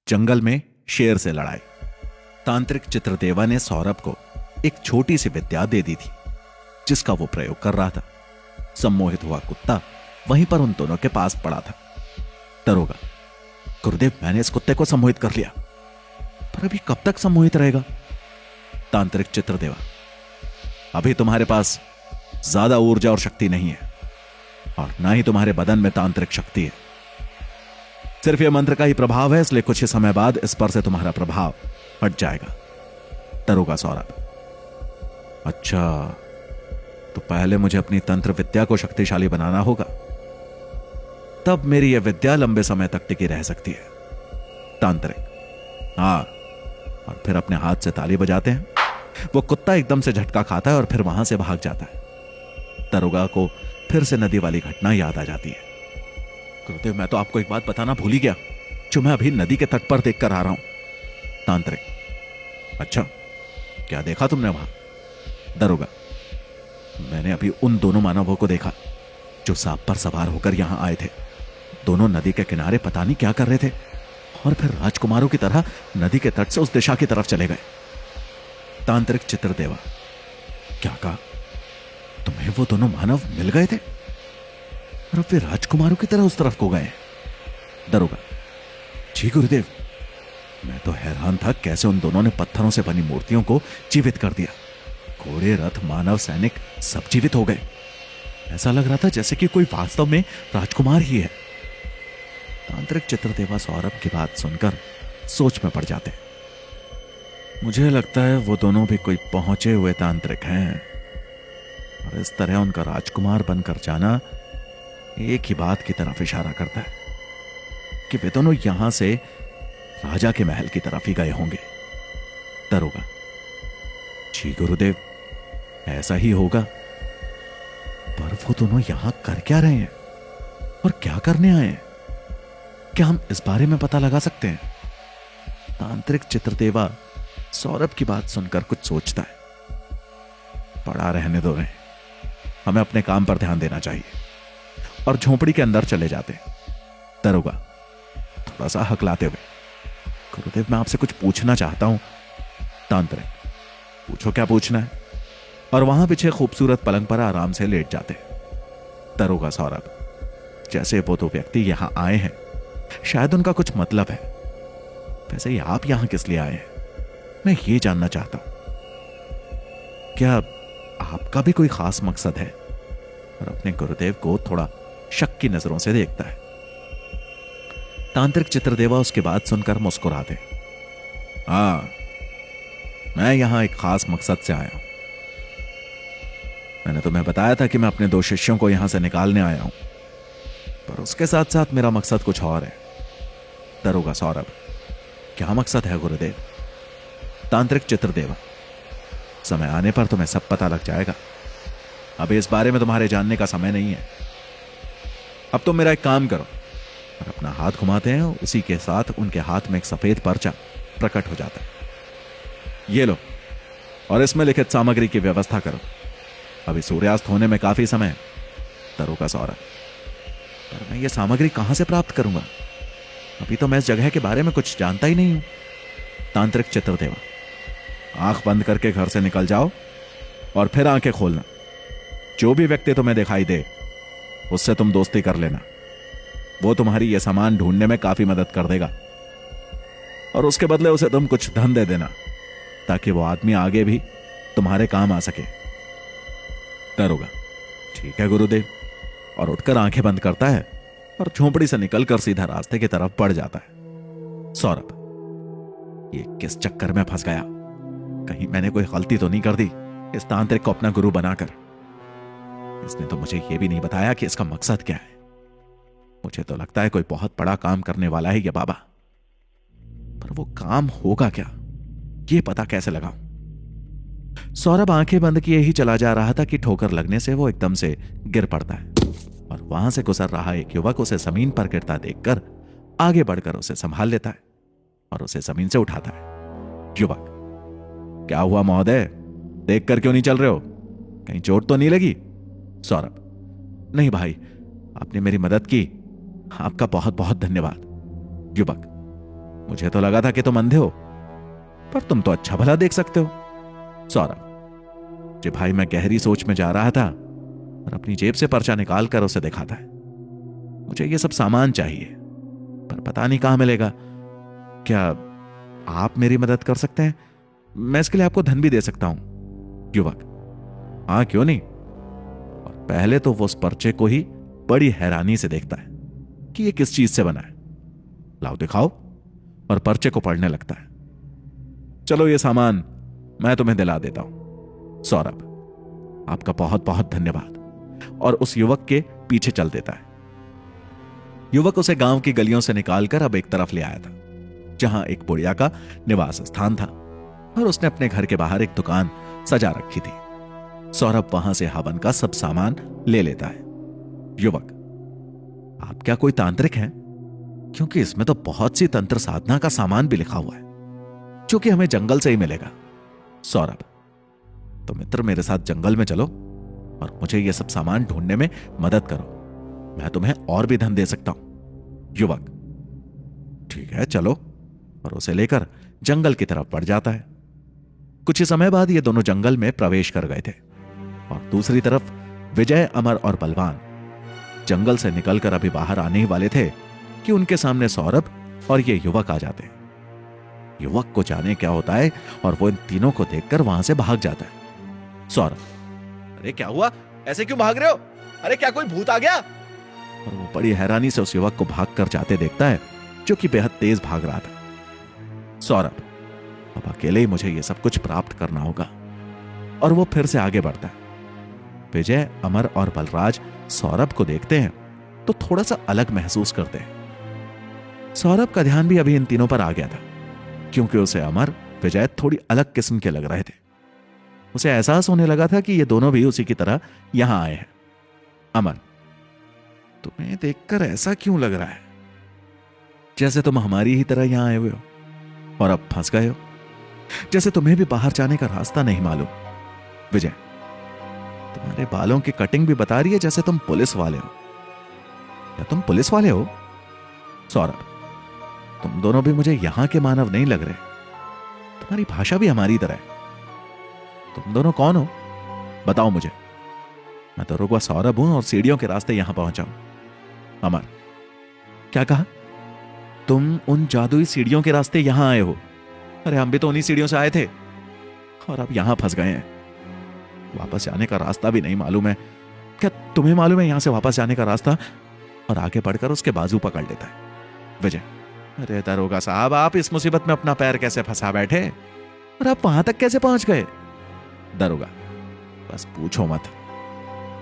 जंगल में शेर से लड़ाई। तांत्रिक चित्रदेवा ने सौरभ को एक छोटी सी विद्या दे दी थी जिसका वो प्रयोग कर रहा था। सम्मोहित हुआ कुत्ता वहीं पर उन दोनों के पास पड़ा था। दरोगा, गुरुदेव, मैंने इस कुत्ते को सम्मोहित कर लिया, पर अभी कब तक सम्मोहित रहेगा? तांत्रिक चित्रदेवा, अभी तुम्हारे पास ज्यादा ऊर्जा और शक्ति नहीं है और ना ही तुम्हारे बदन में तांत्रिक शक्ति है। सिर्फ यह मंत्र का ही प्रभाव है, इसलिए कुछ ही समय बाद इस पर से तुम्हारा प्रभाव हट जाएगा। दरोगा सौरभ, अच्छा, तो पहले मुझे अपनी तंत्र विद्या को शक्तिशाली बनाना होगा, तब मेरी यह विद्या लंबे समय तक टिकी रह सकती है। तांत्रिक, हाँ, और फिर अपने हाथ से ताली बजाते हैं। वो कुत्ता एकदम से झटका खाता है और फिर वहां से भाग जाता है। दरोगा को फिर से नदी वाली घटना याद आ जाती है। गुरुदेव, मैं तो आपको एक बात बताना भूल ही गया, जो मैं अभी नदी के तट पर देख कर आ रहा हूं। तांत्रिक, अच्छा, क्या देखा तुमने वहां? दरोगा, मैंने अभी उन दोनों मानवों को देखा जो सांप पर सवार होकर यहां आए थे। दोनों नदी के किनारे पता नहीं क्या कर रहे थे और फिर राजकुमारों की तरह नदी के तट से उस दिशा की तरफ चले गए। तांत्रिक चित्रदेवा, क्या कहा? तुम्हें वो दोनों मानव मिल गए थे और अब वे राजकुमारों की तरह उस तरफ को गए? दरोगा, जी गुरुदेव, मैं तो हैरान था कैसे उन दोनों ने पत्थरों से बनी मूर्तियों को जीवित कर दिया। घोड़े, रथ, मानव, सैनिक सब जीवित हो गए। ऐसा लग रहा था जैसे कि कोई वास्तव में राजकुमार ही है। तांत्रिक चित्रदेवा सौरभ की बात सुनकर सोच में पड़ जाते। मुझे लगता है वो दोनों भी कोई पहुंचे हुए तांत्रिक हैं और इस तरह उनका राजकुमार बनकर जाना एक ही बात की तरफ इशारा करता है कि वे दोनों यहां से राजा के महल की तरफ ही गए होंगे। दरोगा, जी गुरुदेव, ऐसा ही होगा, पर वो दोनों यहां कर क्या रहे हैं और क्या करने आए हैं? क्या हम इस बारे में पता लगा सकते हैं? तांत्रिक चित्रदेवा सौरभ की बात सुनकर कुछ सोचता है। पड़ा रहने दो रहे, हमें अपने काम पर ध्यान देना चाहिए, और झोंपड़ी के अंदर चले जाते। दरोगा थोड़ा सा हकलाते हुए, गुरुदेव, मैं आपसे कुछ पूछना चाहता हूं। तांत्रिक, पूछो, क्या पूछना है? और वहां पीछे खूबसूरत पलंग पर आराम से लेट जाते। दरोगा सौरभ, जैसे वो दो व्यक्ति यहां आए हैं, शायद उनका कुछ मतलब है। वैसे ही आप यहां किस लिए आए हैं, मैं ये जानना चाहता हूं। क्या आपका भी कोई खास मकसद है? और अपने गुरुदेव को थोड़ा शक की नजरों से देखता है। तांत्रिक चित्रदेवा उसकी बात सुनकर मुस्कुराते। हाँ, मैं यहां एक खास मकसद से आया हूं। मैंने तुम्हें बताया था कि मैं अपने दो शिष्यों को यहां से निकालने आया हूं, पर उसके साथ साथ मेरा मकसद कुछ और है। दरोगा सौरभ, क्या मकसद है गुरुदेव? तांत्रिक चित्रदेवा, समय आने पर तुम्हें सब पता लग जाएगा। अभी इस बारे में तुम्हारे जानने का समय नहीं है। अब तुम मेरा एक काम करो, और अपना हाथ घुमाते हैं, उसी के साथ उनके हाथ में एक सफेद पर्चा प्रकट हो जाता है। ये लो, और इसमें लिखित सामग्री की व्यवस्था करो। अभी सूर्यास्त होने में काफी समय है। दरोगा सौरभ, पर मैं ये सामग्री कहां से प्राप्त करूंगा? अभी तो मैं इस जगह के बारे में कुछ जानता ही नहीं हूं। तांत्रिक चित्रदेवा, आंख बंद करके घर से निकल जाओ और फिर आंखें खोलना। जो भी व्यक्ति तुम्हें दिखाई दे उससे तुम दोस्ती कर लेना। वो तुम्हारी यह सामान ढूंढने में काफी मदद कर देगा, और उसके बदले उसे तुम कुछ धन दे देना ताकि वो आदमी आगे भी तुम्हारे काम आ सके। दरोगा, ठीक है गुरुदेव, और उठकर आंखें बंद करता है और झोंपड़ी से निकलकर सीधा रास्ते की तरफ बढ़ जाता है। सौरभ, ये किस चक्कर में फंस गया? कहीं मैंने कोई गलती तो नहीं कर दी इस तांत्रिक को अपना गुरु बनाकर? इसने तो मुझे यह भी नहीं बताया कि इसका मकसद क्या है। मुझे तो लगता है कोई बहुत बड़ा काम करने वाला है ये बाबा, पर वो काम होगा क्या, ये पता कैसे लगाऊं? सौरभ आंखें बंद किए ही चला जा रहा था कि ठोकर लगने से वो एकदम से गिर पड़ता है, और वहां से गुजर रहा एक युवक उसे जमीन पर गिरता देखकर आगे बढ़कर उसे संभाल लेता है और उसे जमीन से उठाता है। युवक, क्या हुआ महोदय, देखकर क्यों नहीं चल रहे हो? कहीं चोट तो नहीं लगी? सौरभ, नहीं भाई, आपने मेरी मदद की, आपका बहुत बहुत धन्यवाद। युवक, मुझे तो लगा था कि तुम अंधे हो, पर तुम तो अच्छा भला देख सकते हो। सौरभ, जी भाई, मैं गहरी सोच में जा रहा था और अपनी जेब से पर्चा निकाल कर उसे दिखाता है। मुझे ये सब सामान चाहिए, पर पता नहीं कहां मिलेगा। क्या आप मेरी मदद कर सकते हैं? मैं इसके लिए आपको धन भी दे सकता हूं। युवक, हाँ क्यों नहीं। और पहले तो वो उस पर्चे को ही बड़ी हैरानी से देखता है कि ये किस चीज से बना है। लाओ दिखाओ, और पर्चे को पढ़ने लगता है। चलो ये सामान मैं तुम्हें दिला देता हूं। सौरभ, आपका बहुत बहुत धन्यवाद, और उस युवक के पीछे चल देता है। युवक उसे गांव की गलियों से निकालकर अब एक तरफ ले आया था, जहां एक बुढ़िया का निवास स्थान था, और उसने अपने घर के बाहर एक दुकान सजा रखी थी। सौरभ वहां से हवन का सब सामान ले लेता है। युवक, आप क्या कोई तांत्रिक हैं? क्योंकि इसमें तो बहुत सी तंत्र साधना का सामान भी लिखा हुआ है, जो कि हमें जंगल से ही मिलेगा। सौरभ, तो मित्र मेरे साथ जंगल में चलो और मुझे यह सब सामान ढूंढने में मदद करो, मैं तुम्हें और भी धन दे सकता हूं। युवक, ठीक है चलो, और उसे लेकर जंगल की तरफ बढ़ जाता है। कुछ ही समय बाद ये दोनों जंगल में प्रवेश कर गए थे, और दूसरी तरफ विजय, अमर और बलवान जंगल से निकलकर अभी बाहर आने ही वाले थे कि उनके सामने सौरभ और ये युवक आ जाते हैं। युवक को जाने क्या होता है, और वो इन तीनों को देखकर वहां से भाग जाता है। सौरभ, अरे क्या हुआ, ऐसे क्यों भाग रहे हो? अरे क्या कोई भूत आ गया? और वो बड़ी हैरानी से उस युवक को भाग कर जाते देखता है, जो कि बेहद तेज भाग रहा था। सौरभ, अब अकेले ही मुझे यह सब कुछ प्राप्त करना होगा, और वो फिर से आगे बढ़ता है। विजय, अमर और बलराज सौरभ को देखते हैं तो थोड़ा सा अलग महसूस करते हैं। सौरभ का ध्यान भी अभी इन तीनों पर आ गया था, क्योंकि उसे अमर, विजय थोड़ी अलग किस्म के लग रहे थे। उसे एहसास होने लगा था कि ये दोनों भी उसी की तरह यहां आए हैं। अमर, तुम्हें देखकर ऐसा क्यों लग रहा है जैसे तुम हमारी ही तरह यहां आए हुए हो और अब फंस गए हो, जैसे तुम्हें भी बाहर जाने का रास्ता नहीं मालूम। विजय, तुम्हारे बालों की कटिंग भी बता रही है जैसे तुम पुलिस वाले हो। क्या तुम पुलिस वाले हो? सौरभ, तुम दोनों भी मुझे यहां के मानव नहीं लग रहे, तुम्हारी भाषा भी हमारी तरह है। तुम दोनों कौन हो, बताओ मुझे। मैं तो रुकवा सौरभ हूं और सीढ़ियों के रास्ते यहां पहुंचा हूं। अमर, क्या कहा? तुम उन जादुई सीढ़ियों के रास्ते यहां आए हो? अरे हम भी तो उन्हीं सीढ़ियों से आए थे, और अब यहां फंस गए हैं। वापस जाने का रास्ता भी नहीं मालूम है। क्या तुम्हें मालूम है यहां से वापस जाने का रास्ता? और आगे बढ़कर उसके बाजू पकड़ लेता है। विजय, अरे दरोगा साहब, आप इस मुसीबत में अपना पैर कैसे फंसा बैठे, और आप वहां तक कैसे पहुंच गए? दरोगा, बस पूछो मत।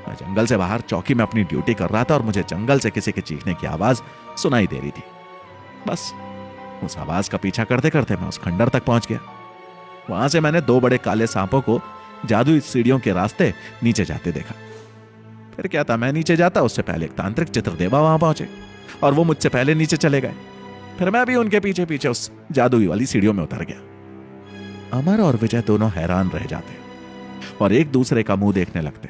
मैं जंगल से बाहर चौकी में अपनी ड्यूटी कर रहा था, और मुझे जंगल से किसी के चीखने की आवाज सुनाई दे रही थी। बस उस आवाज का पीछा करते करते मैं उस खंडर तक पहुंच गया। वहां से मैंने 2 बड़े काले सांपों को जादुई सीढ़ियों के रास्ते नीचे जाते देखा। फिर क्या था, मैं नीचे जाता उससे पहले एक तांत्रिक चित्रदेवा वहां पहुंचे, और वो मुझसे पहले नीचे चले गए। फिर मैं भी उनके पीछे पीछे उस जादुई वाली सीढ़ियों में उतर गया। अमर और विजय दोनों हैरान रह जाते और एक दूसरे का मुंह देखने लगते।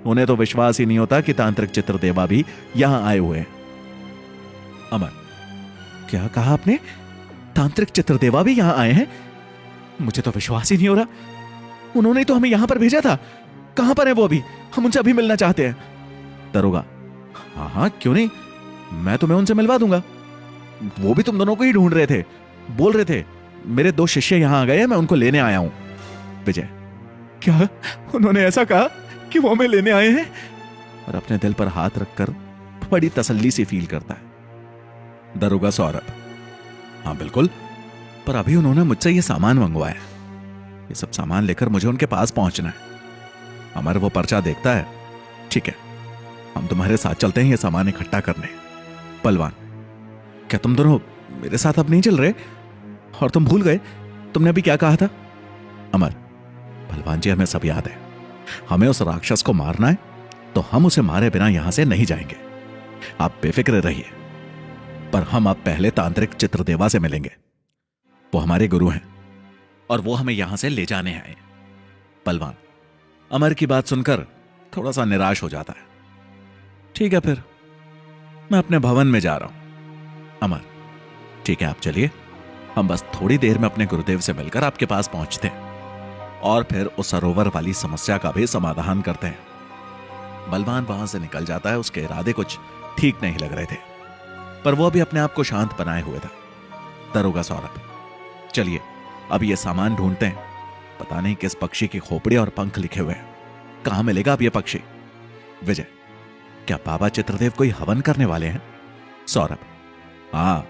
उन्हें तो विश्वास ही नहीं होता कि तांत्रिक चित्रदेवा भी यहां आए हुए हैं। अमर, क्या कहा आपने? तांत्रिक चित्रदेवा भी यहां आए हैं? मुझे तो विश्वास ही नहीं हो रहा। उन्होंने तो हमें यहां पर भेजा था। कहां पर है वो अभी? हम उनसे अभी मिलना चाहते हैं। दरोगा, हाँ हाँ क्यों नहीं, मैं तुम्हें उनसे मिलवा दूंगा। वो भी तुम दोनों को ही ढूंढ रहे थे, बोल रहे थे मेरे 2 शिष्य यहां आ गए हैं, मैं उनको लेने आया हूं। विजय, क्या उन्होंने ऐसा कहा कि वो हमें लेने आए हैं? और अपने दिल पर हाथ रखकर बड़ी तसल्ली सी फील करता है। दरोगा सौरभ, हाँ बिल्कुल, पर अभी उन्होंने मुझसे ये सामान मंगवाया। ये सब सामान लेकर मुझे उनके पास पहुंचना है। अमर वो पर्चा देखता है। ठीक है, हम तुम्हारे साथ चलते हैं ये सामान इकट्ठा करने। बलवान, क्या तुम दोनों मेरे साथ अब नहीं चल रहे? और तुम भूल गए तुमने अभी क्या कहा था? अमर, बलवान जी हमें सब याद है। हमें उस राक्षस को मारना है, तो हम उसे मारे बिना यहां से नहीं जाएंगे। आप बेफिक्र रहिए, पर हम अब पहले तांत्रिक चित्रदेवा से मिलेंगे। वो हमारे गुरु हैं और वो हमें यहां से ले जाने आए। बलवान अमर की बात सुनकर थोड़ा सा निराश हो जाता है। ठीक है, फिर मैं अपने भवन में जा रहा हूं। अमर, ठीक है आप चलिए। हम बस थोड़ी देर में अपने गुरुदेव से मिलकर आपके पास पहुंचते हैं और फिर उस सरोवर वाली समस्या का भी समाधान करते हैं। बलवान वहां से निकल जाता है। उसके इरादे कुछ ठीक नहीं लग रहे थे, पर वो भी अपने आप को शांत बनाए हुए था। दरोगा सौरभ, चलिए अब ये सामान ढूंढते हैं। पता नहीं किस पक्षी की खोपड़ी और पंख लिखे हुए हैं। कहां मिलेगा अब ये पक्षी? विजय, क्या बाबा चित्रदेव कोई हवन करने वाले हैं? सौरभ, हाँ,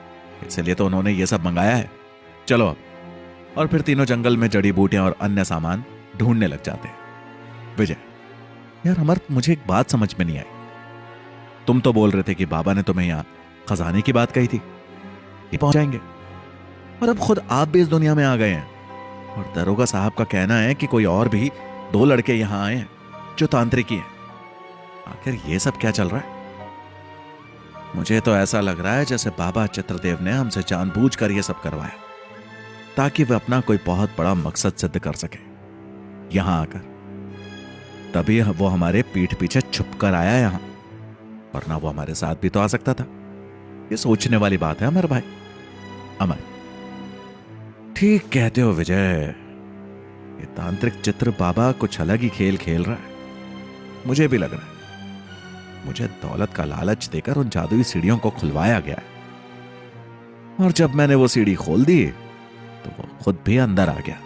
इसलिए तो उन्होंने ये सब मंगाया है। चलो अब। और फिर तीनों जंगल में जड़ी बूटियां और अन्य सामान ढूंढने लग जाते हैं। विजय, यार अमर, मुझे एक बात समझ में नहीं आई। तुम तो बोल रहे थे कि बाबा ने तुम्हें यहां खजाने की बात कही थी, ये पहुंच जाएंगे, और अब खुद आप भी इस दुनिया में आ गए हैं। और दरोगा साहब का कहना है कि कोई और भी 2 लड़के यहां आए हैं जो तांत्रिकी हैं। आखिर ये सब क्या चल रहा है? मुझे तो ऐसा लग रहा है जैसे बाबा चित्रदेव ने हमसे जानबूझकर ये सब करवाया, ताकि वे अपना कोई बहुत बड़ा मकसद सिद्ध कर सके यहां आकर। तभी वो हमारे पीठ पीछे छुप कर आया यहां, वरना वो हमारे साथ भी तो आ सकता था। ये सोचने वाली बात है अमर भाई। अमर, ठीक कहते हो विजय, ये तांत्रिक चित्र बाबा कुछ अलग ही खेल खेल रहा है। मुझे भी लग रहा है मुझे दौलत का लालच देकर उन जादुई सीढ़ियों को खुलवाया गया है, और जब मैंने वो सीढ़ी खोल दी तो वो खुद भी अंदर आ गया।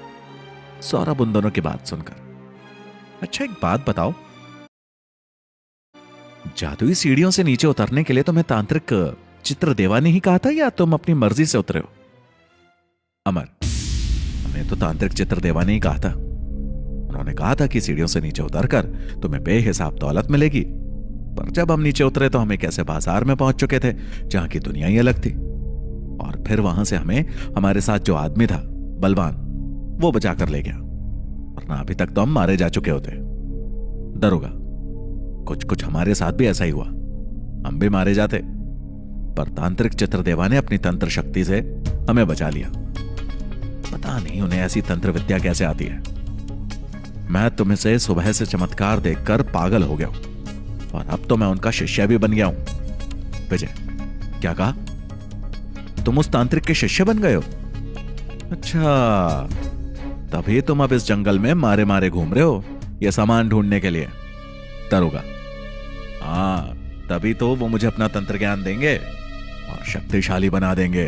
सौरभ उन दोनों की बात सुनकर, अच्छा एक बात बताओ, जादुई सीढ़ियों से नीचे उतरने के लिए तुम्हें तांत्रिक चित्रदेवा ने ही कहा था या तुम अपनी मर्जी से उतरे हो? अमर, हमें तो तांत्रिक चित्रदेवा ने ही कहा था। उन्होंने कहा था कि सीढ़ियों से नीचे उतरकर तुम्हें बेहिसाब दौलत मिलेगी, पर जब हम नीचे उतरे तो हम एक ऐसे बाजार में पहुंच चुके थे जहां की दुनिया ही अलग थी, और फिर वहां से हमें हमारे साथ जो आदमी था बलवान, वो बचा कर ले गया, वरना अभी तक तो हम मारे जा चुके होते। दरोगा, कुछ कुछ हमारे साथ भी ऐसा ही हुआ, हम भी मारे जाते, पर तांत्रिक चित्रदेवा ने अपनी तंत्र शक्ति से हमें बचा लिया। पता नहीं उन्हें ऐसी तंत्र विद्या कैसे आती है। मैं तुम्हें से सुबह से चमत्कार देखकर पागल हो गया हूं, और अब तो मैं उनका शिष्य भी बन गया हूं। विजय, क्या कहा? तुम उस तांत्रिक के शिष्य बन गए हो? अच्छा, तभी तुम अब इस जंगल में मारे मारे घूम रहे हो ये सामान ढूंढने के लिए। दरोगा, हाँ, तभी तो वो मुझे अपना तंत्र ज्ञान देंगे और शक्तिशाली बना देंगे,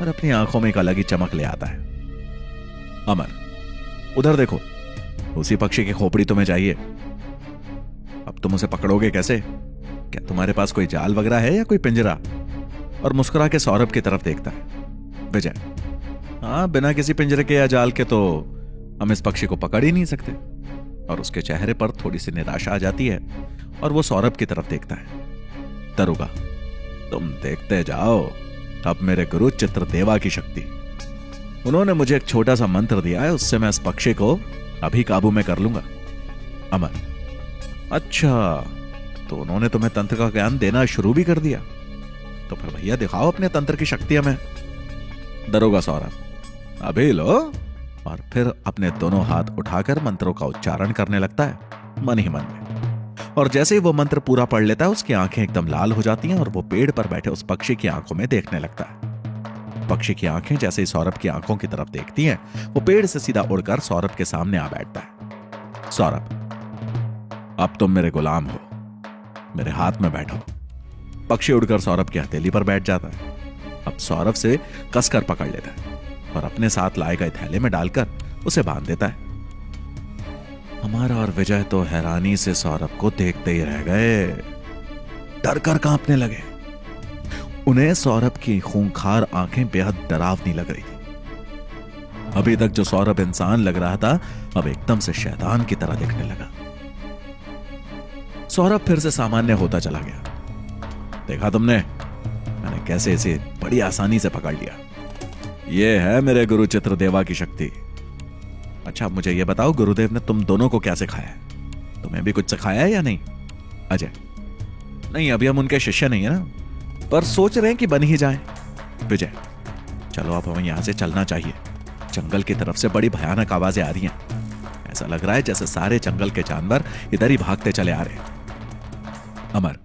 और अपनी आंखों में एक अलग ही चमक ले आता है। अमर, उधर देखो, उसी पक्षी की खोपड़ी तुम्हें चाहिए। अब तुम उसे पकड़ोगे कैसे? क्या तुम्हारे पास कोई जाल वगैरह है या कोई पिंजरा? और मुस्कुरा के सौरभ की तरफ देखता है। विजय, हाँ, बिना किसी पिंजरे के या जाल के तो हम इस पक्षी को पकड़ ही नहीं सकते। और उसके चेहरे पर थोड़ी सी निराशा आ जाती है, और वो सौरभ की तरफ देखता है। दरोगा, तुम देखते जाओ अब मेरे गुरु चित्रदेवा की शक्ति। उन्होंने मुझे एक छोटा सा मंत्र दिया है, उससे मैं इस पक्षी को अभी काबू में कर लूंगा। अमर, अच्छा, तो उन्होंने तुम्हें तंत्र का ज्ञान देना शुरू भी कर दिया? तो फिर भैया दिखाओ अपने तंत्र की शक्तियां में। दरोगा सौरभ, अभी लो, और फिर अपने दोनों हाथ उठाकर मंत्रों का उच्चारण करने लगता है मन ही मन में। और जैसे ही वो मंत्र पूरा पढ़ लेता है, उसकी आंखें एकदम लाल हो जाती हैं, और वो पेड़ पर बैठे उस पक्षी की आंखों में देखने लगता है। पक्षी की आंखें जैसे ही सौरभ की आंखों की तरफ देखती हैं, वो पेड़ से सीधा उड़कर सौरभ के सामने आ बैठता है। सौरभ, अब तुम मेरे गुलाम हो, मेरे हाथ में बैठो। पक्षी उड़कर सौरभ की हथेली पर बैठ जाता है। अब सौरभ से कसकर पकड़ लेता है और अपने साथ लाए गए थैले में डालकर उसे बांध देता है। हमारा और विजय तो हैरानी से सौरभ को देखते ही रह गए, डर कर कांपने लगे। उन्हें सौरभ की खूंखार आंखें बेहद डरावनी लग रही थी। अभी तक जो सौरभ इंसान लग रहा था, अब एकदम से शैतान की तरह दिखने लगा। सौरभ फिर से सामान्य होता चला गया। देखा तुमने, मैंने कैसे इसे बड़ी आसानी से पकड़ लिया। यह है मेरे गुरु चित्रदेवा की शक्ति। अच्छा, मुझे यह बताओ, गुरुदेव ने तुम दोनों को क्या सिखाया है? तुम्हें भी कुछ सिखाया है या नहीं? अजय, नहीं, अभी हम उनके शिष्य नहीं है ना, पर सोच रहे हैं कि बन ही जाएं। विजय, चलो अब हमें यहां से चलना चाहिए। जंगल की तरफ से बड़ी भयानक आवाजें आ रही हैं। ऐसा लग रहा है जैसे सारे जंगल के जानवर इधर ही भागते चले आ रहे हैं। अमर,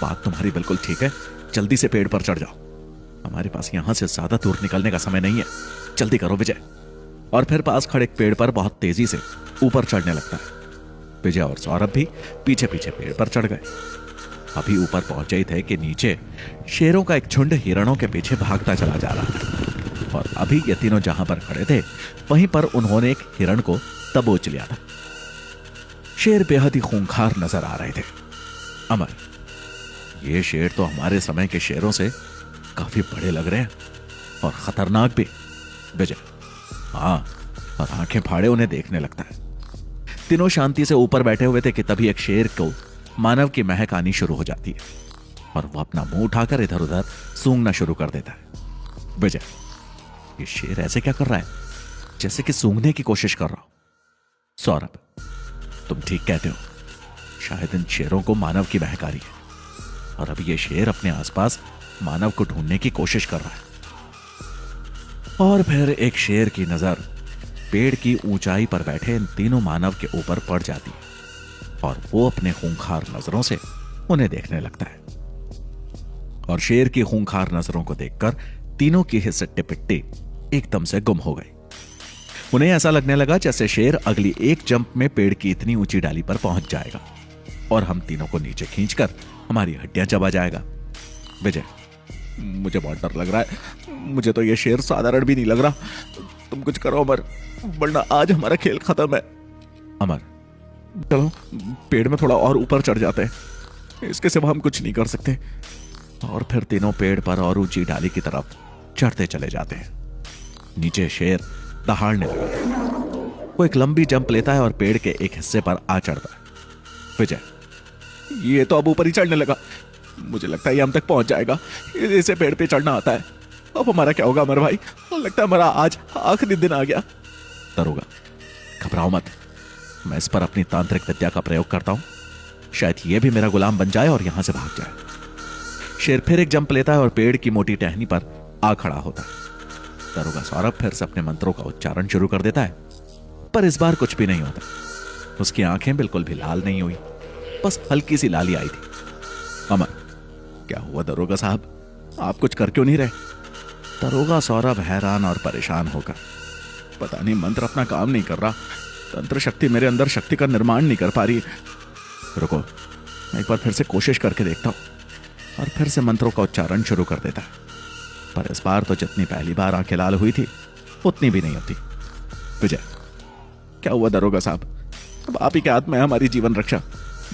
बात तुम्हारी बिल्कुल ठीक है, जल्दी से पेड़ पर चढ़ जाओ। हमारे पास यहां से ज्यादा दूर निकलने का समय नहीं है, जल्दी करो विजय। और फिर पास खड़े एक पेड़ पर बहुत तेजी से ऊपर चढ़ने लगता है। विजय और सौरभ भी पीछे पीछे पेड़ पर चढ़ गए। अभी ऊपर पहुंचे ही थे कि नीचे शेरों का एक झुंड हिरणों के पीछे भागता चला जा रहा था। और अभी ये तीनों जहां पर खड़े थे वहीं पर उन्होंने एक हिरण को दबोच लिया था। शेर बेहद ही खूंखार नजर आ रहे थे। अमर, ये शेर तो हमारे समय के शेरों से काफी बड़े लग रहे हैं और खतरनाक भी। विजय, हाँ, और आंखें फाड़े उन्हें देखने लगता है। तीनों शांति से ऊपर बैठे हुए थे कि तभी एक शेर को मानव की महक आनी शुरू हो जाती है और वह अपना मुंह उठाकर इधर उधर सूंघना शुरू कर देता है। विजय, ये शेर ऐसे क्या कर रहा है, जैसे कि सूंघने की कोशिश कर रहा हो। सौरभ, तुम ठीक कहते हो, शायद इन शेरों को मानव की महक आ रही है और अब ये शेर अपने आसपास मानव को ढूंढने की कोशिश कर रहा है। और फिर एक शेर की नजर पेड़ की ऊंचाई पर बैठे इन तीनों मानव के ऊपर पड़ जाती है और वो अपने खूंखार नजरों से उन्हें देखने लगता है। और शेर की खूंखार नजरों को देखकर तीनों की हिस्से पिट्टी एकदम से गुम हो गई। उन्हें ऐसा लगने लगा जैसे शेर अगली एक जंप में पेड़ की इतनी ऊंची डाली पर पहुंच जाएगा और हम तीनों को नीचे खींचकर हमारी हड्डियां चबा जाएगा। विजय, मुझे बहुत डर लग रहा है, मुझे तो ये शेर साधारण भी नहीं लग रहा। तुम कुछ करो अमर, वरना आज हमारा खेल खत्म है। अमर, चलो पेड़ में थोड़ा और ऊपर चढ़ जाते हैं, इसके सिवा हम कुछ नहीं कर सकते। और फिर तीनों पेड़ पर और ऊंची डाली की तरफ चढ़ते चले जाते हैं। नीचे शेर दहाड़ने लगा। वो एक लंबी जंप लेता है और पेड़ के एक हिस्से पर आ चढ़ता है। विजय, ये तो अब ऊपर ही चढ़ने लगा, मुझे लगता है ये हम तक पहुंच जाएगा। इसे पेड़ पे चढ़ना आता है। अब हमारा क्या होगा अमर भाई, लगता है हमारा आज आखिरी दिन आ गया। दरोगा, घबराओ मत, मैं इस पर अपनी तांत्रिक विद्या का प्रयोग करता हूं, शायद ये भी मेरा गुलाम बन जाए और यहां से भाग जाए। शेर फिर एक जंप लेता है और पेड़ की मोटी टहनी पर आ खड़ा होता है। दरोगा सौरभ फिर से अपने मंत्रों का उच्चारण शुरू कर देता है, पर इस बार कुछ भी नहीं होता। उसकी आंखें बिल्कुल भी लाल नहीं हुई, बस हल्की सी लाली आई थी। अमर, क्या हुआ दरोगा साहब, आप कुछ कर क्यों नहीं रहे? दरोगा सौरभ हैरान और परेशान होकर, पता नहीं मंत्र अपना काम नहीं कर रहा, तंत्र शक्ति मेरे अंदर शक्ति का निर्माण नहीं कर पा रही। रुको, मैं एक बार फिर से कोशिश करके देखता हूं। और फिर से मंत्रों का उच्चारण शुरू कर देता है, पर इस बार तो जितनी पहली बार आंखें लाल हुई थी उतनी भी नहीं होती। विजय, क्या हुआ दरोगा साहब, अब आप ही के हाथ में है हमारी जीवन रक्षा।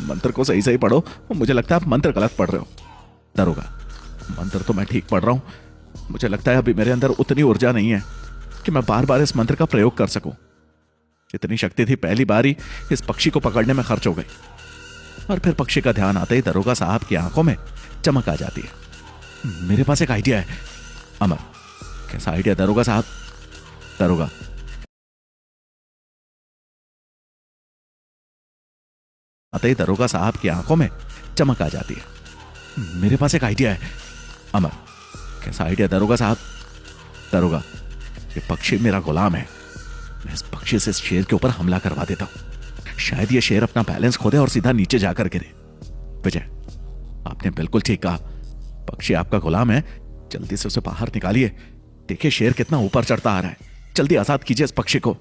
मंत्र को सही सही पढ़ो, मुझे लगता है आप मंत्र गलत पढ़ रहे हो। दरोगा, मंत्र तो मैं ठीक पढ़ रहा हूं, मुझे लगता है अभी मेरे अंदर उतनी ऊर्जा नहीं है कि मैं बार बार इस मंत्र का प्रयोग कर सकूं। जितनी शक्ति थी पहली बार ही इस पक्षी को पकड़ने में खर्च हो गई। और फिर पक्षी का ध्यान आते ही दरोगा साहब की आंखों में चमक आ जाती है। मेरे पास एक आइडिया है। अमर, कैसा आइडिया दरोगा साहब? दरोगा, आते ही दरोगा साहब की आंखों में चमक आ जाती है। मेरे पास एक आइडिया है। अमर, कैसा आइडिया दरोगा साहब? दरोगा, ये पक्षी मेरा गुलाम है, मैं इस पक्षी से इस शेर के ऊपर हमला करवा देता हूं, शायद ये शेर अपना बैलेंस खो दे और सीधा नीचे जाकर गिरे। विजय, आपने बिल्कुल ठीक कहा, पक्षी आपका गुलाम है, जल्दी से उसे बाहर निकालिए। देखिए शेर कितना ऊपर चढ़ता आ रहा है, जल्दी आजाद कीजिए इस पक्षी को।